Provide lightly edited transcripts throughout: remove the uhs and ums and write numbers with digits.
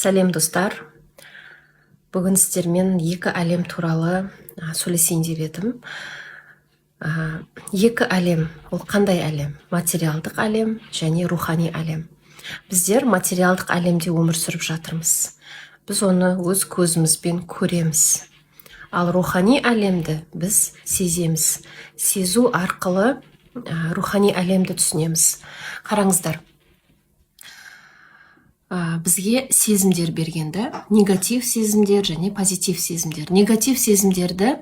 Сәлем достар. Бүгін сіздермен екі әлем туралы сөйлесейін деп едім. Екі әлем, ол қандай әлем? Материалдық әлем және рухани әлем. Біздер материалдық әлемде өмір сүріп жатырмыз. Біз оны өз көзімізбен көреміз. Ал рухани әлемді біз сеземіз. Сезу арқылы рухани әлемді түсінеміз. Қараңыздар. Бізге сезімдер бергенді, негатив сезімдер және позитив сезімдер. Негатив сезімдерді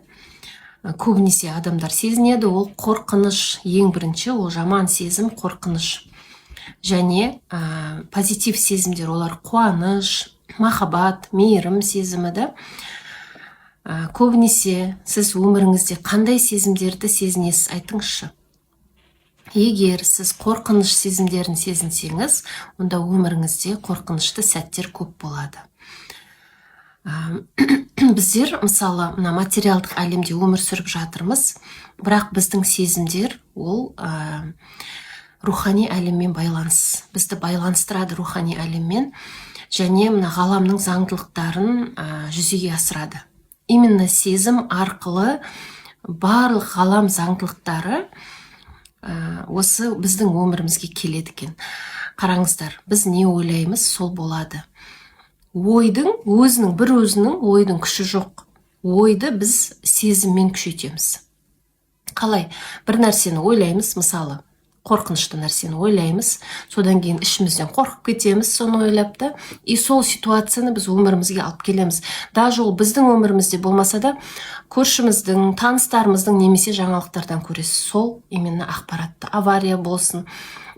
көбінесе адамдар сезінеді, ол қорқыныш, ең бірінші, ол жаман сезім, қорқыныш. Және позитив сезімдер, олар қуаныш, махаббат, мейірім сезімі. Көбінесе сіз өміріңізде қандай сезімдерді сезінесіз, айтыңызшы. Егер сіз қорқыныш сезімдерін сезінсеңіз, онда өміріңізде қорқынышты сәттер көп болады. Біздер, мысалы, материалдық әлемде өмір сүріп жатырмыз, бірақ біздің сезімдер ол рухани әлеммен байланыс. Бізді байланыстырады рухани әлеммен, және ғаламның заңдылықтарын жүзеге асырады. Именно сезім арқылы барлық ғалам заңдылықтары осы біздің өмірімізге келеді екен. Қараңыздар, біз не ойлаймыз, сол болады. Ойдың өзінің күші жоқ. Ойды біз сезіммен күшейтеміз. Қалай? Бір нәрсені ойлаймыз, мысалы, қорқынышты нәрсені ойлаймыз, содан кейін ішімізден қорқып кетеміз, соны ойлапты, и сол ситуацияны біз өмірімізге алып келеміз. Даже ол біздің өмірімізде болмаса да, көршіміздің, таныстарымыздың немесе жаңалықтардан көресіз. Сол именно ақпаратты. Авария болсын,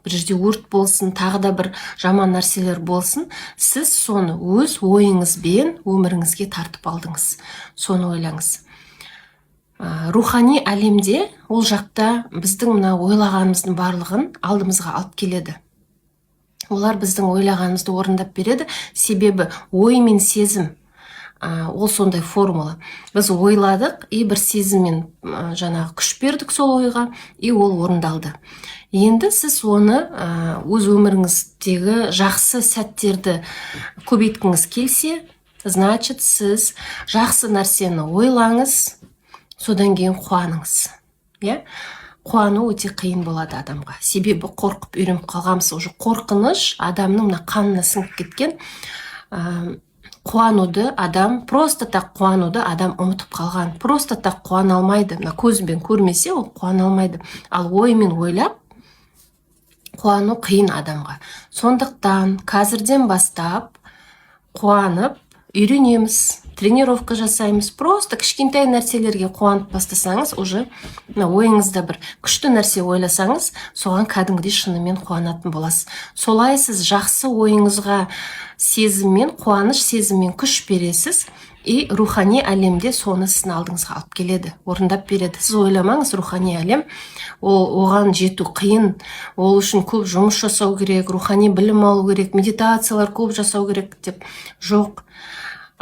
бір жерде өрт болсын, тағы да бір жаман нәрселер болсын, сіз соны өз ойыңызбен өміріңізге тартып алдыңыз. Соны ойлаңыз. Рухани әлемде ол жақта біздің ойлағанымыздың барлығын алдымызға алып келеді. Олар біздің ойлағанымызды орындап береді, себебі ой мен сезім ол сондай формула. Біз ойладық, и бір сезіммен күш бердік сол ойға, и ол орындалды. Енді сіз оны өз өміріңіздегі жақсы сәттерді көбейткіңіз келсе, значит, сіз жақсы нәрсені ойлаңыз, содан кейін қуаныңыз. Қуану өте қиын болады адамға. Себебі қорқып үйреніп қалғанбыз. Уже қорқыныш адамның қанына сіңіп кеткен. Просто так қуануды адам ұмытып қалған. Просто так қуана алмайды. Көзбен көрмесе, ол қуана алмайды. Ал оймен ойлап, қуану қиын адамға. Сондықтан қазірден бастап қуанып үйренеміз. Тренировка жасаймыз. Просто кішкентай нәрселерге қуанып бастасаңыз, уже ойыңызда бір күшті нәрсе ойласаңыз, соған кәдімгідей шынымен қуанатын боласыз. Солай сіз жақсы ойыңызға сезіммен, қуаныш сезіммен күш бересіз, и рухани әлемде соны сіздің алдыңызға алып келеді, орындап береді. Сіз ойламаңыз, рухани әлем, оған жету қиын, ол үшін көп жұмыс жасау керек, рухани білім алу керек, медитациялар көп жасау керек деп. Жоқ.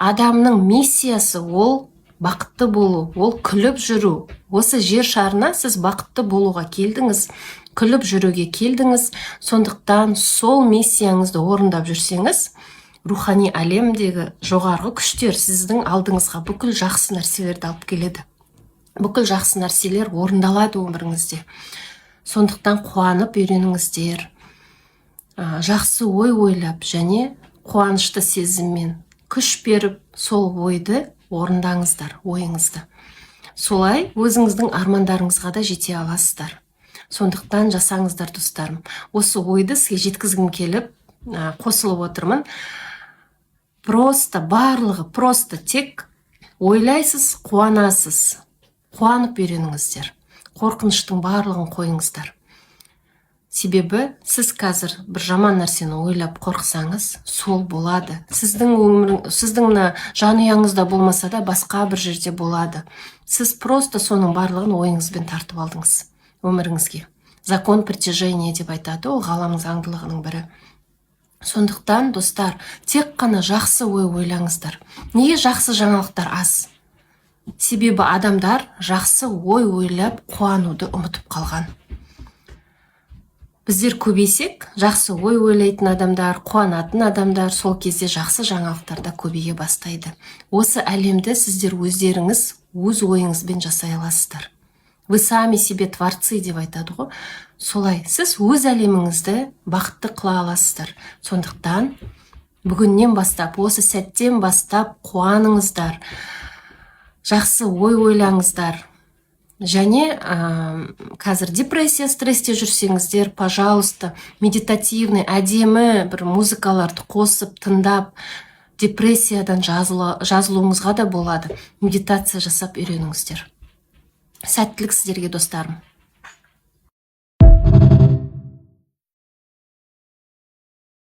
Адамның миссиясы ол бақытты болу, ол күліп жүру. Осы жер шарына сіз бақытты болуға келдіңіз, күліп жүруге келдіңіз. Сондықтан сол миссияңызды орындап жүрсеңіз, рухани әлемдегі жоғарғы күштер сіздің алдыңызға бүкіл жақсы нәрселерді алып келеді. Бүкіл жақсы нәрселер орындалады өміріңізде. Сондықтан қуанып үйреніңіздер. Жақсы ой ойлап және қуанышты сезіммен күш беріп, сол ойды орындаңыздар, ойыңызды. Солай өзіңіздің армандарыңызға да жете аласыздар. Сондықтан жасаңыздар, достарым. Осы ойды сізге жеткізгім келіп, қосылып отырмын. Просто тек ойлайсыз, қуанасыз. Қуанып үйреніңіздер. Қорқыныштың барлығын қойыңыздар. Себебі сіз қазір бір жаман нәрсені ойлап қорқсаңыз, сол болады. Сіздің жанұяңызда болмаса да басқа бір жерде болады. Сіз просто соның барлығын ойыңызбен тартып алдыңыз өміріңізге. Закон притяжения деп айтады, ол ғаламның заңдылығының бірі. Сондықтан, достар, тек қана жақсы ой ойлаңыздар. Неге жақсы жаңалықтар аз? Себебі адамдар жақсы ой ойлап қуануды ұмытып қалған. біздер көбейсек, жақсы ой ойлайтын адамдар, қуанатын адамдар сол кезде жақсы жаңалықтар да көбейе бастайды. Осы әлемді сіздер өздеріңіз өз ойыңызбен жасай аласыздар. Вы сами себе творцы деп айтады ғой. Солай, сіз өз әлеміңізді бақытты қыла аласыздар. Сондықтан бүгіннен бастап, осы сәттен бастап қуаныңыздар, жақсы ой ойлаңыздар. Және қазір депрессия, стрессте жүрсеңіздер, пожалуйста, медитативный, әдемі бір музыкаларды қосып, тыңдап, депрессиядан жазылуыңызға да болады. Медитация жасап үйреніңіздер. Сәттілік сіздерге, достарым.